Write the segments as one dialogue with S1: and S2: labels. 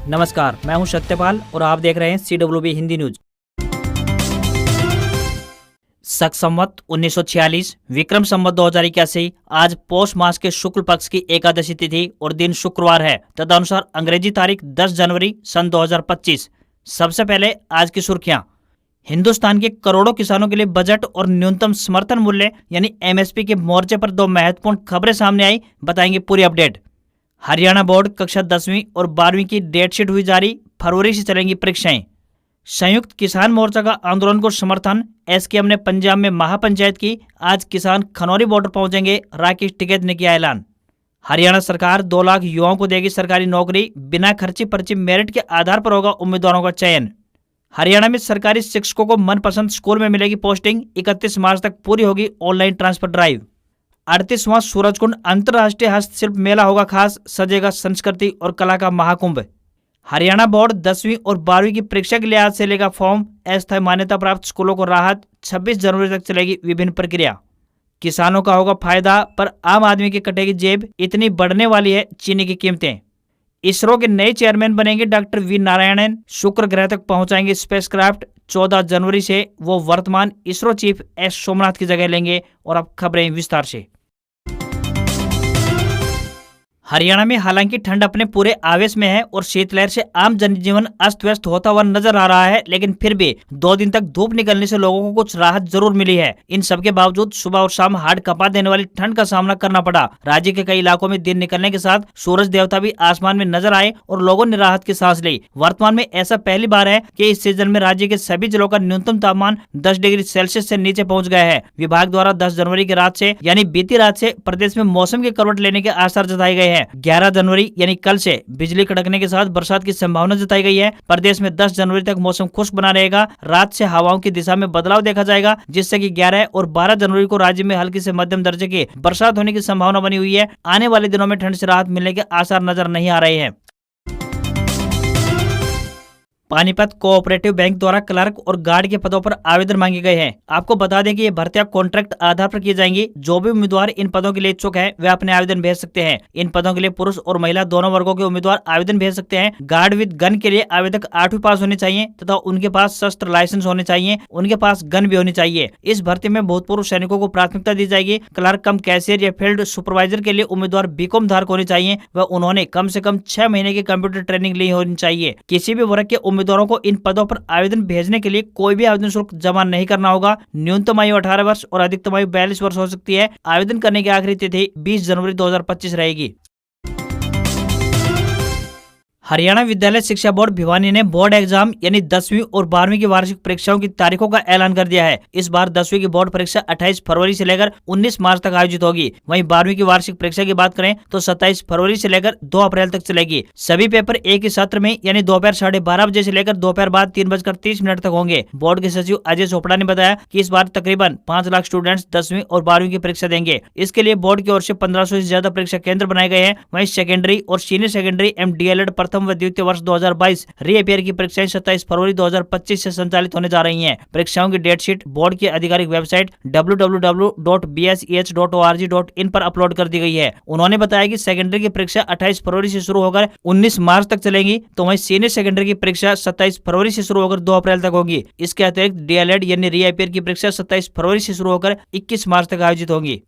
S1: नमस्कार, मैं हूं सत्यपाल और आप देख रहे हैं CWB हिंदी न्यूज। शक संवत 1946 विक्रम संवत 2081 आज पौष मास के शुक्ल पक्ष की एकादशी तिथि और दिन शुक्रवार है। तदनुसार अंग्रेजी तारीख 10 जनवरी सन 2025। सबसे पहले आज की सुर्खियां। हिंदुस्तान के करोड़ों किसानों के लिए बजट और न्यूनतम समर्थन मूल्य यानी MSP के मोर्चे पर दो महत्वपूर्ण खबरें सामने आई, बताएंगे पूरी अपडेट। हरियाणा बोर्ड कक्षा 10वीं और 12वीं की डेटशीट हुई जारी, फरवरी से चलेंगी परीक्षाएं। संयुक्त किसान मोर्चा का आंदोलन को समर्थन, SKM ने पंजाब में महापंचायत की, आज किसान खनौरी बॉर्डर पहुंचेंगे, राकेश टिकैत ने किया ऐलान। हरियाणा सरकार 2 लाख युवाओं को देगी सरकारी नौकरी, बिना खर्ची पर्ची मेरिट के आधार पर होगा उम्मीदवारों का चयन। हरियाणा में सरकारी शिक्षकों को मनपसंद स्कूल में मिलेगी पोस्टिंग, 31 मार्च तक पूरी होगी ऑनलाइन ट्रांसफर ड्राइव। 38वां सूरजकुंड अंतर्राष्ट्रीय हस्तशिल्प मेला होगा खास, सजेगा संस्कृति और कला का महाकुंभ। हरियाणा बोर्ड 10वीं और 12वीं की परीक्षा के लिए आज से लेगा फॉर्म, अस्थायी मान्यता प्राप्त स्कूलों को राहत, 26 जनवरी तक चलेगी विभिन्न प्रक्रिया। किसानों का होगा फायदा पर आम आदमी की कटेगी जेब, इतनी बढ़ने वाली है चीनी की कीमतें। इसरो के नए चेयरमैन बनेंगे डॉक्टर वी नारायणन, शुक्र ग्रह तक पहुंचाएंगे स्पेसक्राफ्ट, 14 जनवरी से वो वर्तमान इसरो चीफ S सोमनाथ की जगह लेंगे। और अब खबरें विस्तार से। हरियाणा में हालांकि ठंड अपने पूरे आवेश में है और शीतलहर से आम जनजीवन अस्त व्यस्त होता हुआ नजर आ रहा है, लेकिन फिर भी 2 दिन तक धूप निकलने से लोगों को कुछ राहत जरूर मिली है। इन सबके बावजूद सुबह और शाम हाड़ कपा देने वाली ठंड का सामना करना पड़ा। राज्य के कई इलाकों में दिन निकलने के साथ सूरज देवता भी आसमान में नजर आए और लोगों ने राहत की सांस ली। वर्तमान में ऐसा पहली बार है कि इस सीजन में राज्य के सभी जिलों का न्यूनतम तापमान 10 डिग्री सेल्सियस से नीचे पहुंच गया है। विभाग द्वारा 10 जनवरी की रात से यानी बीती रात से प्रदेश में मौसम की करवट लेने के आसार जताए गए हैं। 11 जनवरी यानी कल से बिजली कड़कने के साथ बरसात की संभावना जताई गई है। प्रदेश में 10 जनवरी तक मौसम खुश्क बना रहेगा। रात से हवाओं की दिशा में बदलाव देखा जाएगा, जिससे कि 11 और 12 जनवरी को राज्य में हल्की से मध्यम दर्जे की बरसात होने की संभावना बनी हुई है। आने वाले दिनों में ठंड से राहत मिलने के आसार नजर नहीं आ रहे हैं। पानीपत कोऑपरेटिव बैंक द्वारा क्लर्क और गार्ड के पदों पर आवेदन मांगे गए हैं। आपको बता दें कि ये भर्तियां कॉन्ट्रैक्ट आधार पर की जाएंगी। जो भी उम्मीदवार इन पदों के लिए इच्छुक हैं, वे अपने आवेदन भेज सकते हैं। इन पदों के लिए पुरुष और महिला दोनों वर्गों के उम्मीदवार आवेदन भेज सकते हैं। गार्ड विद गन के लिए आवेदक 8वीं पास होने चाहिए तथा उनके पास शस्त्र लाइसेंस होने चाहिए, उनके पास गन भी होनी चाहिए। इस भर्ती में भूतपूर्व सैनिकों को प्राथमिकता दी जाएगी। क्लर्क कम कैशियर या फील्ड सुपरवाइजर के लिए उम्मीदवार BCom धारक होने चाहिए व उन्होंने कम से कम 6 महीने की कंप्यूटर ट्रेनिंग ली होनी चाहिए। किसी भी वर्ग के उम्मीदवारों को इन पदों पर आवेदन भेजने के लिए कोई भी आवेदन शुल्क जमा नहीं करना होगा। न्यूनतम आयु 18 वर्ष और अधिकतम आयु 42 वर्ष हो सकती है। आवेदन करने की आखिरी तिथि 20 जनवरी 2025 रहेगी। हरियाणा विद्यालय शिक्षा बोर्ड भिवानी ने बोर्ड एग्जाम यानी 10वीं और 12वीं की वार्षिक परीक्षाओं की तारीखों का ऐलान कर दिया है। इस बार 10वीं की बोर्ड परीक्षा 28 फरवरी से लेकर 19 मार्च तक आयोजित होगी। वहीं 12वीं की वार्षिक परीक्षा की बात करें तो 27 फरवरी से लेकर 2 अप्रैल तक चलेगी। सभी पेपर एक ही सत्र में यानी दोपहर 12:30 बजे से लेकर दोपहर बाद 3:30 तक होंगे। बोर्ड के सचिव अजय चोपड़ा ने बताया कि इस बार तकरीबन 5 लाख स्टूडेंट्स 10वीं और 12वीं की परीक्षा देंगे। इसके लिए बोर्ड की ओर से 1500 से ज्यादा परीक्षा केंद्र बनाए गए हैं। वहीं सेकेंडरी और सीनियर सेकेंडरी DLED प्रथम व द्वितीय वर्ष 2022 रीअपियर की परीक्षाएं 27 फरवरी 2025 से संचालित होने जा रही हैं। परीक्षाओं की डेट शीट बोर्ड की आधिकारिक वेबसाइट www.bseh.org.in पर अपलोड कर दी गई है। उन्होंने बताया कि सेकेंडरी की परीक्षा 28 फरवरी से शुरू होकर 19 मार्च तक चलेगी, तो वहीं सीनियर सेकेंडरी की परीक्षा 27 फरवरी से शुरू होकर 2 अप्रैल तक होगी। इसके अतिरिक्त DLED यानी रीअपियर की परीक्षा 27 फरवरी से शुरू होकर 21 मार्च तक आयोजित होगी।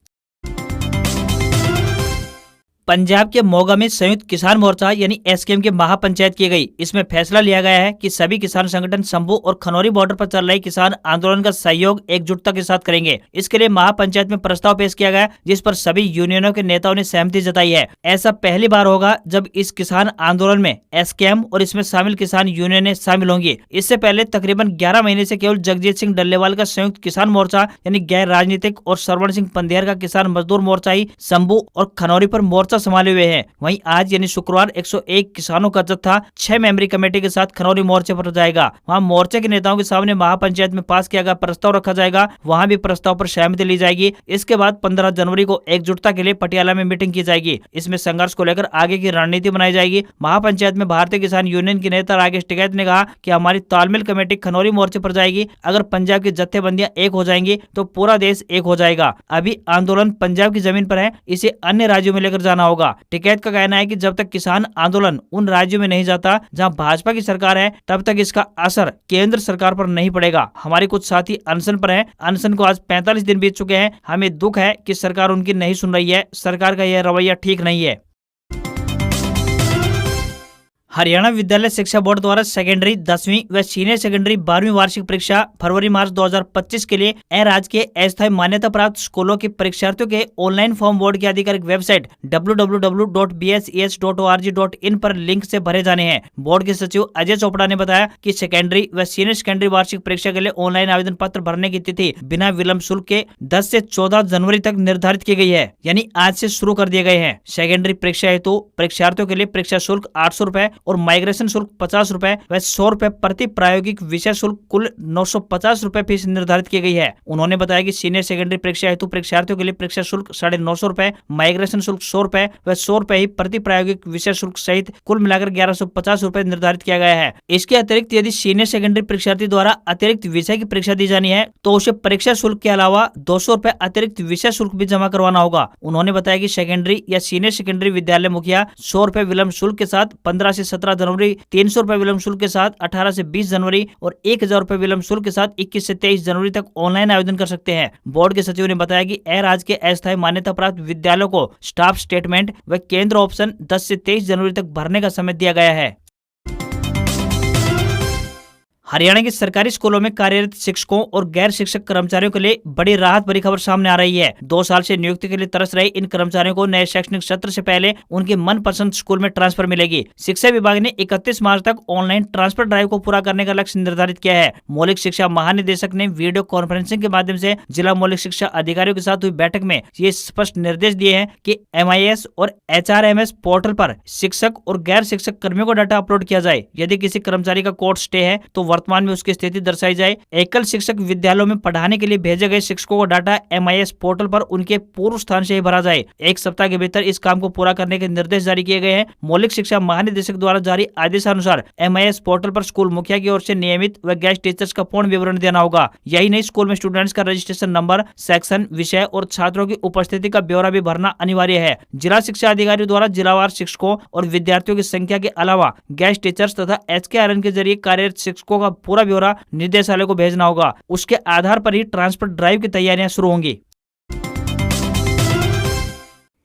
S1: पंजाब के मोगा में संयुक्त किसान मोर्चा यानी SKM की महापंचायत की गई। इसमें फैसला लिया गया है कि सभी किसान संगठन शंभू और खनौरी बॉर्डर पर चल रहे किसान आंदोलन का सहयोग एकजुटता के साथ करेंगे। इसके लिए महापंचायत में प्रस्ताव पेश किया गया, जिस पर सभी यूनियनों के नेताओं ने सहमति जताई है। ऐसा पहली बार होगा जब इस किसान आंदोलन में SKM और इसमें शामिल किसान यूनियनें शामिल होंगी। इससे पहले तकरीबन 11 महीने से केवल जगजीत सिंह डल्लेवाल का संयुक्त किसान मोर्चा यानी गैर राजनीतिक और श्रवण सिंह पंधेर का किसान मजदूर मोर्चा ही शंभू और खनौरी पर मोर्चा संभाले हुए हैं। वहीं आज यानी शुक्रवार 101 किसानों का जत्था 6 मेंबरी कमेटी के साथ खनौरी मोर्चे पर जाएगा। वहां मोर्चे के नेताओं के सामने महापंचायत में पास किया गया प्रस्ताव रखा जाएगा। वहां भी प्रस्ताव पर सहमति ली जाएगी। इसके बाद 15 जनवरी को एकजुटता के लिए पटियाला में मीटिंग की जाएगी। इसमें संघर्ष को लेकर आगे की रणनीति बनाई जाएगी। महापंचायत में भारतीय किसान यूनियन के नेता राकेश टिकैत ने कहा कि हमारी तालमेल कमेटी खनौरी मोर्चे पर जाएगी। अगर पंजाब की जत्थेबंदियां एक हो जाएंगी तो पूरा देश एक हो जाएगा। अभी आंदोलन पंजाब की जमीन पर है, इसे अन्य राज्यों में लेकर जाना होगा। टिकैत का कहना है कि जब तक किसान आंदोलन उन राज्यों में नहीं जाता जहां भाजपा की सरकार है, तब तक इसका असर केंद्र सरकार पर नहीं पड़ेगा। हमारे कुछ साथी अनशन पर हैं। अनशन को आज 45 दिन बीत चुके हैं। हमें दुख है कि सरकार उनकी नहीं सुन रही है। सरकार का यह रवैया ठीक नहीं है। हरियाणा विद्यालय शिक्षा बोर्ड द्वारा सेकेंडरी 10वीं व सीनियर सेकेंडरी 12वीं वार्षिक परीक्षा फरवरी-मार्च 2025 के लिए अराजकीय अस्थायी मान्यता प्राप्त स्कूलों के परीक्षार्थियों के ऑनलाइन फॉर्म बोर्ड की आधिकारिक वेबसाइट www.bses.org.in पर लिंक से भरे जाने हैं। बोर्ड के सचिव अजय चोपड़ा ने बताया कि सेकेंडरी व सीनियर सेकेंडरी वार्षिक परीक्षा के लिए ऑनलाइन आवेदन पत्र भरने की तिथि बिना विलंब शुल्क के 10 से 14 जनवरी तक निर्धारित की गई है, यानी आज से शुरू कर दिए गए हैं। सेकेंडरी परीक्षा हेतु परीक्षार्थियों के लिए परीक्षा शुल्क 800 रुपए और माइग्रेशन शुल्क 50 रुपए व 100 रुपए प्रति प्रायोगिक विषय शुल्क कुल 950 रुपए फीस निर्धारित की गई है। उन्होंने बताया कि सीनियर सेकेंडरी परीक्षा हेतु परीक्षार्थियों के लिए परीक्षा शुल्क 950 रुपए, माइग्रेशन शुल्क 100 रुपए व 100 रुपए ही प्रति प्रायोगिक विषय शुल्क सहित कुल मिलाकर 1150 रुपए निर्धारित किया गया है। इसके अतिरिक्त यदि सीनियर सेकेंडरी परीक्षार्थी द्वारा अतिरिक्त विषय की परीक्षा दी जानी है तो उसे परीक्षा शुल्क के अलावा 200 रुपए अतिरिक्त विषय शुल्क भी जमा करवाना होगा। उन्होंने बताया कि सेकेंडरी या सीनियर सेकेंडरी विद्यालय मुखिया 100 रुपए विलंब शुल्क के साथ 15 से 17 जनवरी, 300 रुपए विलंब शुल्क के साथ 18 से 20 जनवरी और 1000 रुपए विलंब शुल्क के साथ 21 से 23 जनवरी तक ऑनलाइन आवेदन कर सकते हैं। बोर्ड के सचिव ने बताया कि अराजकीय अस्थायी मान्यता प्राप्त विद्यालयों को स्टाफ स्टेटमेंट व केंद्र ऑप्शन 10 से 23 जनवरी तक भरने का समय दिया गया है। हरियाणा के सरकारी स्कूलों में कार्यरत शिक्षकों और गैर शिक्षक कर्मचारियों के लिए बड़ी राहत भरी खबर सामने आ रही है। 2 साल से नियुक्ति के लिए तरस रहे इन कर्मचारियों को नए शैक्षणिक सत्र से पहले उनके मनपसंद स्कूल में ट्रांसफर मिलेगी। शिक्षा विभाग ने 31 मार्च तक ऑनलाइन ट्रांसफर ड्राइव को पूरा करने का लक्ष्य निर्धारित किया है। मौलिक शिक्षा महानिदेशक ने वीडियो कॉन्फ्रेंसिंग के माध्यम से जिला मौलिक शिक्षा अधिकारियों के साथ हुई बैठक में ये स्पष्ट निर्देश दिए हैं कि MIS और HRMS पोर्टल पर शिक्षक और गैर शिक्षक कर्मियों को डाटा अपलोड किया जाए। यदि किसी कर्मचारी का कोर्ट स्टे है तो वर्तमान में उसकी स्थिति दर्शाई जाए। एकल शिक्षक विद्यालयों में पढ़ाने के लिए भेजे गए शिक्षकों को डाटा MIS पोर्टल पर उनके पूर्व स्थान से ही भरा जाए। 1 सप्ताह के भीतर इस काम को पूरा करने के निर्देश जारी किए गए हैं। मौलिक शिक्षा महानिदेशक द्वारा जारी आदेशानुसार MIS पोर्टल पर स्कूल मुखिया की ओर से नियमित व गेस्ट टीचर्स का पूर्ण विवरण देना होगा। यही नहीं, स्कूल में स्टूडेंट्स का रजिस्ट्रेशन नंबर, सेक्शन, विषय और छात्रों की उपस्थिति का ब्यौरा भी भरना अनिवार्य है। जिला शिक्षा अधिकारी द्वारा जिलावार शिक्षकों और विद्यार्थियों की संख्या के अलावा गेस्ट टीचर्स तथा HKRN के जरिए कार्यरत शिक्षकों का पूरा ब्यौरा निदेशालय को भेजना होगा। उसके आधार पर ही ट्रांसफर ड्राइव की तैयारियां शुरू होंगी।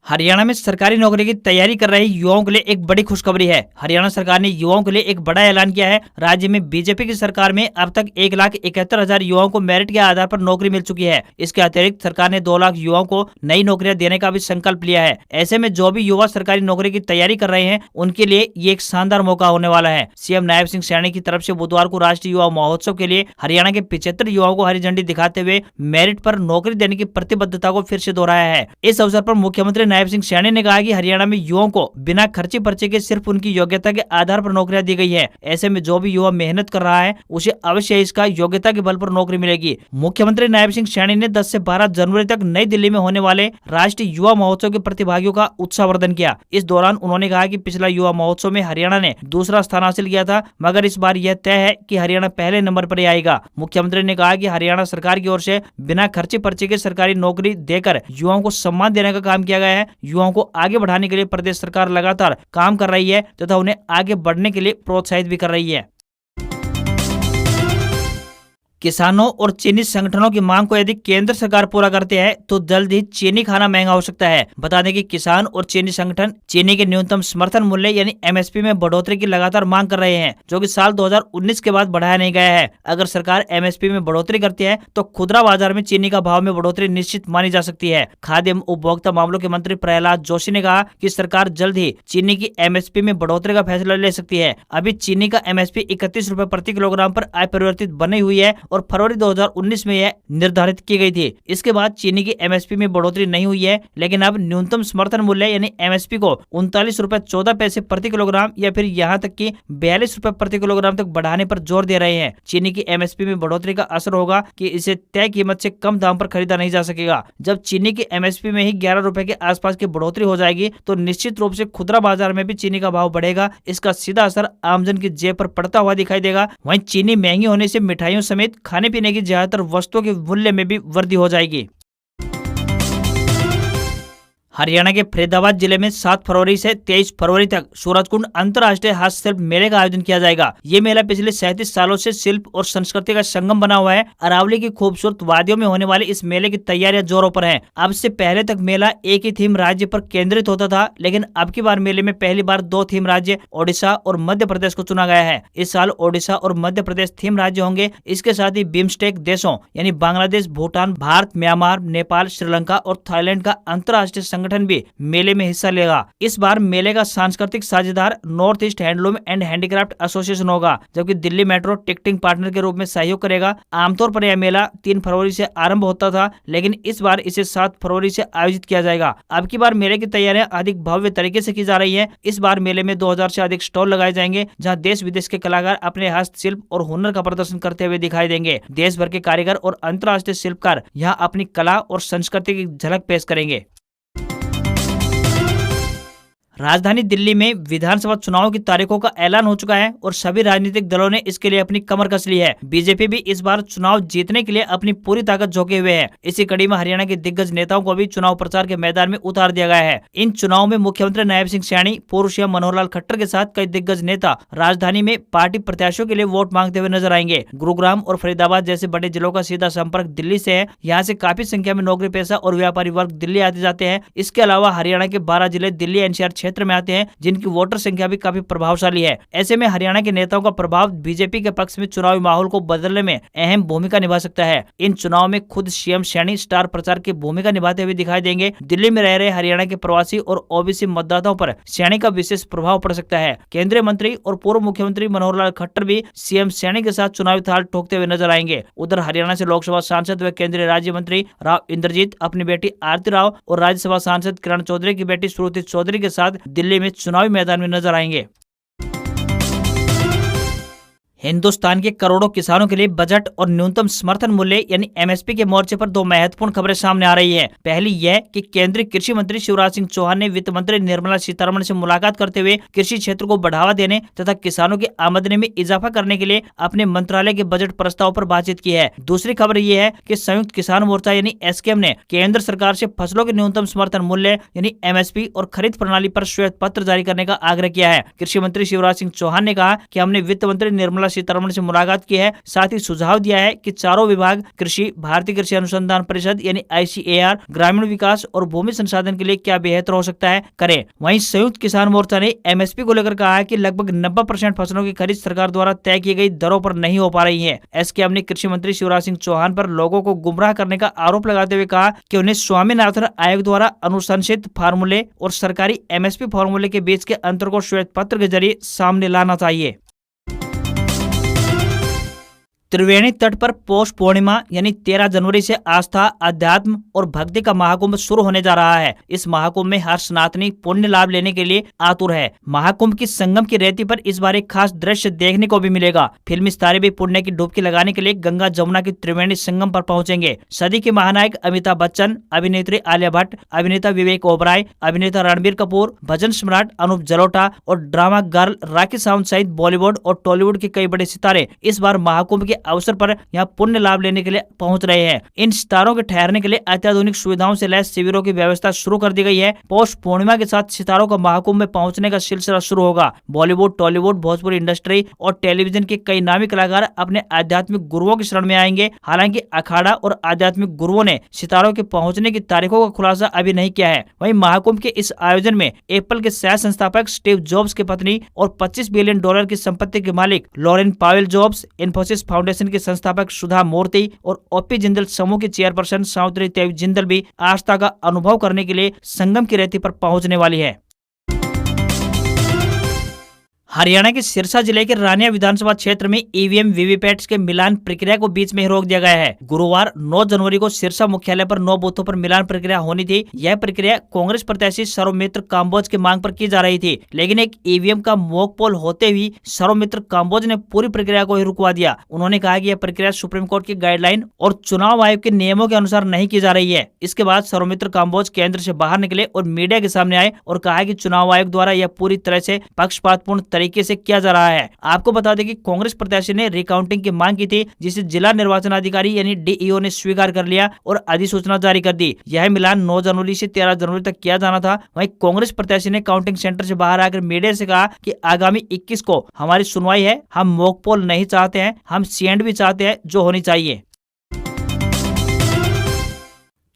S1: हरियाणा में सरकारी नौकरी की तैयारी कर रहे युवाओं के लिए एक बड़ी खुशखबरी है। हरियाणा सरकार ने युवाओं के लिए एक बड़ा ऐलान किया है। राज्य में बीजेपी की सरकार में अब तक 1,71,000 युवाओं को मेरिट के आधार पर नौकरी मिल चुकी है। इसके अतिरिक्त सरकार ने 2 लाख युवाओं को नई नौकरियां देने का भी संकल्प लिया है। ऐसे में जो भी युवा सरकारी नौकरी की तैयारी कर रहे हैं उनके लिए ये एक शानदार मौका होने वाला है। CM नायब सिंह सैनी की तरफ से बुधवार को राष्ट्रीय युवा महोत्सव के लिए हरियाणा के 75 युवाओं को हरी झंडी दिखाते हुए मेरिट पर नौकरी देने की प्रतिबद्धता को फिर से दोहराया है। इस अवसर पर मुख्यमंत्री नायब सिंह सैनी ने कहा कि हरियाणा में युवाओं को बिना खर्ची पर्चे के सिर्फ उनकी योग्यता के आधार पर नौकरियां दी गई है। ऐसे में जो भी युवा मेहनत कर रहा है उसे अवश्य इसका योग्यता के बल पर नौकरी मिलेगी। मुख्यमंत्री नायब सिंह सैनी ने 10 से 12 जनवरी तक नई दिल्ली में होने वाले राष्ट्रीय युवा महोत्सव के प्रतिभागियों का उत्साहवर्धन किया। इस दौरान उन्होंने कहा कि पिछला युवा महोत्सव में हरियाणा ने दूसरा स्थान हासिल किया था, मगर इस बार यह तय है कि हरियाणा पहले नंबर पर ही आएगा। मुख्यमंत्री ने कहा कि हरियाणा सरकार की ओर से बिना खर्ची पर्चे के सरकारी नौकरी देकर युवाओं को सम्मान देने का काम किया गया है। युवाओं को आगे बढ़ाने के लिए प्रदेश सरकार लगातार काम कर रही है तथा उन्हें आगे बढ़ने के लिए प्रोत्साहित भी कर रही है। किसानों और चीनी संगठनों की मांग को यदि केंद्र सरकार पूरा करती है तो जल्द ही चीनी खाना महंगा हो सकता है। बता दें कि किसान और चीनी संगठन चीनी के न्यूनतम समर्थन मूल्य यानी MSP में बढ़ोतरी की लगातार मांग कर रहे हैं, जो कि साल 2019 के बाद बढ़ाया नहीं गया है। अगर सरकार MSP में बढ़ोतरी करती है तो खुदरा बाजार में चीनी का भाव में बढ़ोतरी निश्चित मानी जा सकती है। खाद्य एवं उपभोक्ता मामलों के मंत्री प्रहलाद जोशी ने कहा कि सरकार जल्द ही चीनी की MSP में बढ़ोतरी का फैसला ले सकती है। अभी चीनी का MSP 31 रुपए प्रति किलोग्राम पर अपरिवर्तित बनी हुई है और फरवरी 2019 में यह निर्धारित की गई थी। इसके बाद चीनी की MSP में बढ़ोतरी नहीं हुई है, लेकिन अब न्यूनतम समर्थन मूल्य यानी MSP को 39 रुपए 14 पैसे प्रति किलोग्राम या फिर यहां तक कि 42 रुपए प्रति किलोग्राम तक बढ़ाने पर जोर दे रहे हैं। चीनी की MSP में बढ़ोतरी का असर होगा कि इसे तय कीमत से कम दाम पर खरीदा नहीं जा सकेगा। जब चीनी की MSP में ही 11 रुपए के आसपास की बढ़ोतरी हो जाएगी तो निश्चित रूप से खुदरा बाजार में भी चीनी का भाव बढ़ेगा। इसका सीधा असर आमजन की जेब पर पड़ता हुआ दिखाई देगा। वहीं चीनी महंगी होने से मिठाइयों समेत खाने पीने की ज्यादातर वस्तुओं के मूल्य में भी वृद्धि हो जाएगी। हरियाणा के फरीदाबाद जिले में 7 फरवरी से 23 फरवरी तक सूरजकुंड अंतर्राष्ट्रीय हस्तशिल्प मेले का आयोजन किया जाएगा। ये मेला पिछले 37 सालों से शिल्प और संस्कृति का संगम बना हुआ है। अरावली की खूबसूरत वादियों में होने वाले इस मेले की तैयारियां जोरों पर हैं। अब से पहले तक मेला एक ही थीम राज्य पर केंद्रित होता था, लेकिन अब की बार मेले में पहली बार 2 थीम राज्य ओडिशा और मध्य प्रदेश को चुना गया है। इस साल ओडिशा और मध्य प्रदेश थीम राज्य होंगे। इसके साथ ही बिम्स्टेक देशों यानी बांग्लादेश, भूटान, भारत, म्यांमार, नेपाल, श्रीलंका और थाईलैंड का अंतर्राष्ट्रीय संगठन भी मेले में हिस्सा लेगा। इस बार मेले का सांस्कृतिक साझेदार north east handloom and handicraft association होगा, जबकि दिल्ली मेट्रो टिकटिंग पार्टनर के रूप में सहयोग करेगा। आमतौर पर यह मेला 3 फरवरी से आरंभ होता था, लेकिन इस बार इसे 7 फरवरी से आयोजित किया जाएगा। अब की बार मेले की तैयारियां अधिक भव्य तरीके से की जा रही है। इस बार मेले में 2000 से अधिक स्टॉल लगाए जाएंगे, जहां देश विदेश के कलाकार अपने हस्तशिल्प और हुनर का प्रदर्शन करते हुए दिखाई देंगे। देश भर के कारीगर और अंतर्राष्ट्रीय शिल्पकार यहाँ अपनी कला और संस्कृति की झलक पेश करेंगे। राजधानी दिल्ली में विधानसभा चुनाव की तारीखों का ऐलान हो चुका है और सभी राजनीतिक दलों ने इसके लिए अपनी कमर कस ली है। बीजेपी भी इस बार चुनाव जीतने के लिए अपनी पूरी ताकत झोंके हुए है। इसी कड़ी में हरियाणा के दिग्गज नेताओं को भी चुनाव प्रचार के मैदान में उतार दिया गया है। इन चुनाव में मुख्यमंत्री नायब सिंह सैनी, पूर्व सीएम मनोहर लाल खट्टर के साथ कई दिग्गज नेता राजधानी में पार्टी प्रत्याशियों के लिए वोट मांगते हुए नजर आएंगे। गुरुग्राम और फरीदाबाद जैसे बड़े जिलों का सीधा संपर्क दिल्ली से है। यहाँ से काफी संख्या में नौकरी पेशा और व्यापारी वर्ग दिल्ली आते जाते हैं। इसके अलावा हरियाणा के 12 जिले दिल्ली एनसीआर क्षेत्र में आते हैं, जिनकी वोटर संख्या भी काफी प्रभावशाली है। ऐसे में हरियाणा के नेताओं का प्रभाव बीजेपी के पक्ष में चुनावी माहौल को बदलने में अहम भूमिका निभा सकता है। इन चुनाव में खुद सीएम सैनी स्टार प्रचार की भूमिका निभाते हुए दिखाई देंगे। दिल्ली में रह रहे हरियाणा के प्रवासी और ओबीसी मतदाताओं पर सैनी का विशेष प्रभाव पड़ सकता है। केंद्रीय मंत्री और पूर्व मुख्यमंत्री मनोहर लाल खट्टर भी सीएम सैनी के साथ चुनावी थाल ठोकते हुए नजर आएंगे। उधर हरियाणा से लोकसभा सांसद व केंद्रीय राज्य मंत्री राव इंद्रजीत अपनी बेटी आरती राव और राज्यसभा सांसद किरण चौधरी की बेटी श्रुति चौधरी के साथ दिल्ली में चुनावी मैदान में नजर आएंगे। हिंदुस्तान के करोड़ों किसानों के लिए बजट और न्यूनतम समर्थन मूल्य यानी एमएसपी के मोर्चे पर 2 महत्वपूर्ण खबरें सामने आ रही है। पहली यह कि केंद्रीय कृषि मंत्री शिवराज सिंह चौहान ने वित्त मंत्री निर्मला सीतारमण से मुलाकात करते हुए कृषि क्षेत्र को बढ़ावा देने तथा किसानों की आमदनी में इजाफा करने के लिए अपने मंत्रालय के बजट प्रस्ताव पर बातचीत की है। दूसरी खबर यह है कि संयुक्त किसान मोर्चा यानी एसकेएम ने केंद्र सरकार से फसलों के न्यूनतम समर्थन मूल्य यानी एमएसपी और खरीद प्रणाली पर श्वेत पत्र जारी करने का आग्रह किया है। कृषि मंत्री शिवराज सिंह चौहान ने कहा कि हमने वित्त मंत्री निर्मला सीतारमण से मुलाकात की है, साथ ही सुझाव दिया है कि चारों विभाग कृषि, भारतीय कृषि अनुसंधान परिषद यानी आईसीएआर, ग्रामीण विकास और भूमि संसाधन के लिए क्या बेहतर हो सकता है करें। वहीं संयुक्त किसान मोर्चा ने एमएसपी को लेकर कहा है कि लगभग 90% फसलों की खरीद सरकार द्वारा तय की गई दरों पर नहीं हो पा रही है। एसकेएम ने कृषि मंत्री शिवराज सिंह चौहान पर लोगों को गुमराह करने का आरोप लगाते हुए कहा कि उन्हें स्वामीनाथन आयोग द्वारा अनुशंसित फार्मूले और सरकारी एमएसपी फार्मूले के बीच के अंतर को श्वेत पत्र के जरिए सामने लाना चाहिए। त्रिवेणी तट पर पौष पूर्णिमा यानी 13 जनवरी से आस्था, अध्यात्म और भक्ति का महाकुंभ शुरू होने जा रहा है। इस महाकुंभ में हर सनातनी पुण्य लाभ लेने के लिए आतुर है। महाकुंभ की संगम की रेती पर इस बार एक खास दृश्य देखने को भी मिलेगा। फिल्मी सितारे भी पुण्य की डुबकी लगाने के लिए गंगा जमुना की त्रिवेणी संगम पर पहुंचेंगे। सदी के महानायक अमिताभ बच्चन, अभिनेत्री आलिया भट्ट, अभिनेता विवेक ओबराय, अभिनेता रणबीर कपूर, भजन सम्राट अनूप जलोटा और ड्रामा गर्ल राखी सावंत सहित बॉलीवुड और टॉलीवुड के कई बड़े सितारे इस बार महाकुंभ के अवसर पर यहाँ पुण्य लाभ लेने के लिए पहुंच रहे हैं। इन सितारों के ठहरने के लिए अत्याधुनिक सुविधाओं से लैस शिविरों की व्यवस्था शुरू कर दी गई है। पौष पूर्णिमा के साथ सितारों का महाकुंभ में पहुंचने का सिलसिला शुरू होगा। बॉलीवुड, टॉलीवुड, भोजपुरी इंडस्ट्री और टेलीविजन के कई नामी कलाकार अपने आध्यात्मिक गुरुओं की शरण में आएंगे। हालांकि अखाड़ा और आध्यात्मिक गुरुओं ने सितारों के पहुंचने की तारीखों का खुलासा अभी नहीं किया है। वहीं महाकुंभ के इस आयोजन में एप्पल के सह संस्थापक स्टीव जॉब्स की पत्नी और $25 बिलियन की संपत्ति के मालिक Laurene Powell Jobs, Infosys foundation के संस्थापक सुधा मूर्ति और ओपी जिंदल समूह की चेयरपर्सन सावित्री देवी जिंदल भी आस्था का अनुभव करने के लिए संगम की रेती पर पहुंचने वाली है। हरियाणा के सिरसा जिले के रानिया विधानसभा क्षेत्र में ईवीएम वीवीपैट के मिलान प्रक्रिया को बीच में ही रोक दिया गया है। गुरुवार 9 जनवरी को सिरसा मुख्यालय पर 9 बूथों पर मिलान प्रक्रिया होनी थी। यह प्रक्रिया कांग्रेस प्रत्याशी सर्वमित्र काम्बोज की मांग पर की जा रही थी, लेकिन एक ईवीएम का मॉक पोल होते हुए सर्वमित्र काम्बोज ने पूरी प्रक्रिया को ही रुकवा दिया। उन्होंने कहा कि यह प्रक्रिया सुप्रीम कोर्ट की गाइडलाइन और चुनाव आयोग के नियमों के अनुसार नहीं की जा रही है। इसके बाद सर्वमित्र काम्बोज केंद्र से बाहर निकले और मीडिया के सामने आए और कहा कि चुनाव आयोग द्वारा यह पूरी तरह से पक्षपातपूर्ण तरीके से किया जा रहा है। आपको बता दें कि कांग्रेस प्रत्याशी ने रिकाउंटिंग की मांग की थी, जिसे जिला निर्वाचन अधिकारी यानी डीईओ ने स्वीकार कर लिया और अधिसूचना जारी कर दी। यह मिलान 9 जनवरी से 13 जनवरी तक किया जाना था। वहीं कांग्रेस प्रत्याशी ने काउंटिंग सेंटर से बाहर आकर मीडिया से कहा कि आगामी 21 को हमारी सुनवाई है। हम मॉक पोल नहीं चाहते हैं, हम सीएंड भी चाहते हैं जो होनी चाहिए।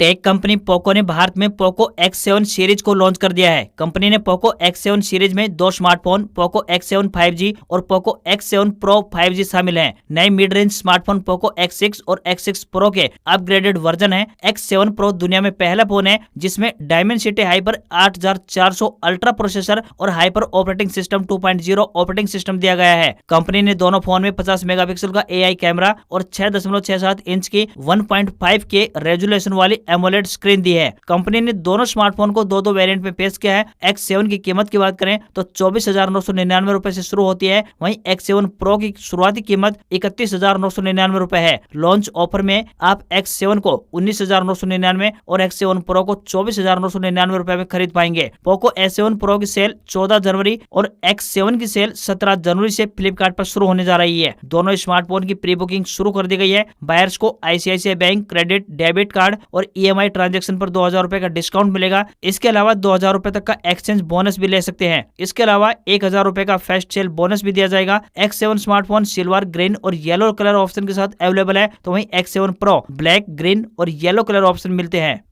S1: टेक कंपनी पोको ने भारत में पोको X7 सीरीज को लॉन्च कर दिया है। कंपनी ने पोको X7 सीरीज में 2 स्मार्टफोन पोको X7 5G और पोको X7 Pro 5G शामिल हैं। नए mid range smartphone Poco X6 और X6 Pro के अपग्रेडेड वर्जन है। X7 Pro दुनिया में पहला फोन है जिसमें डायमेंसिटी हाइपर 8400 अल्ट्रा प्रोसेसर और hyper operating system 2.0 operating system दिया गया है। कंपनी ने दोनों फोन में 50 मेगापिक्सल का AI कैमरा और 6.67 इंच की 1.5K रेजोल्यूशन वाली एमोलेड स्क्रीन दी है। कंपनी ने दोनों स्मार्टफोन को दो वेरिएंट में पेश किया है। X7 की कीमत की बात करें तो 24,999 रुपए से शुरू होती है। वहीं X7 Pro की शुरुआती कीमत 31,999 रुपए है। लॉन्च ऑफर में आप X7 को 19,999 और X7 Pro को 24,999 रुपए में खरीद पाएंगे। पोको S7 Pro की सेल 14 जनवरी और X7 की सेल 17 जनवरी से फ्लिपकार्ट पर शुरू होने जा रही है। दोनों स्मार्टफोन की प्री बुकिंग शुरू कर दी गई है। बायर्स को ICICI bank credit debit card और EMI ट्रांजैक्शन पर 2,000 रुपए का डिस्काउंट मिलेगा। इसके अलावा 2,000 रुपए तक का एक्सचेंज बोनस भी ले सकते हैं। इसके अलावा 1,000 रुपए का फेस्ट सेल बोनस भी दिया जाएगा। X7 स्मार्टफोन सिल्वर, ग्रीन और येलो कलर ऑप्शन के साथ अवेलेबल है, तो वहीं X7 Pro ब्लैक, ग्रीन और येलो कलर ऑप्शन मिलते हैं।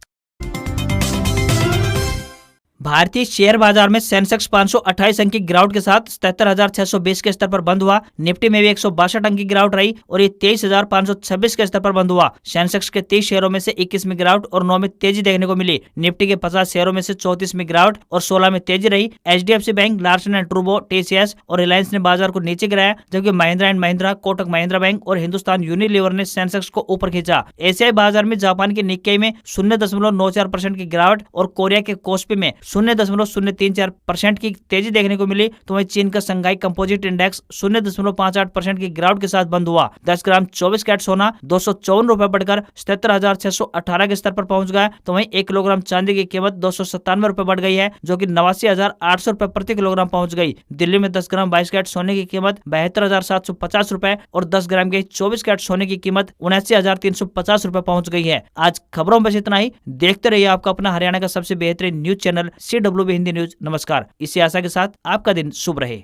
S1: भारतीय शेयर बाजार में सेंसेक्स 528 अंक की गिरावट के साथ 77,620 के स्तर पर बंद हुआ। निफ्टी में भी 162 अंक की गिरावट रही और ये 23,526 के स्तर पर बंद हुआ। सेंसेक्स के 30 शेयरों में से 21 में गिरावट और 9 में तेजी देखने को मिली। निफ्टी के 50 शेयरों में से 34 में गिरावट और 16 में तेजी रही। HDFC bank, Larsen and Toubro, TCS और रिलायंस ने बाजार को नीचे गिराया, जबकि महिंद्रा एंड महिंद्रा, कोटक महिंद्रा बैंक और हिंदुस्तान यूनिलीवर ने सेंसेक्स को ऊपर खींचा। एशियाई बाजार में जापान के निक्केई में 0.94% की गिरावट और कोरिया के कोस्पी में 0.034% की तेजी देखने को मिली, तो वहीं चीन का संघाई कंपोजिट इंडेक्स 0.58% की गिरावट के साथ बंद हुआ। 10 ग्राम 24 कैरेट सोना 254 रुपए बढ़कर 77,618 के स्तर पर पहुंच गया, तो वहीं 1 किलोग्राम चांदी की कीमत 297 रुपए बढ़ गई है, जो कि 89,800 रुपए प्रति किलोग्राम पहुंच गई। दिल्ली में 10 ग्राम 22 कैरेट सोने की कीमत 72,750 रुपए और 10 ग्राम के 24 कैरेट सोने की कीमत 79,350 रुपए पहुंच गई है। आज खबरों में बस इतना ही। देखते रहिए आपका अपना हरियाणा का सबसे बेहतरीन news channel CWB Hindi news. नमस्कार। इसी आशा के साथ आपका दिन शुभ रहे।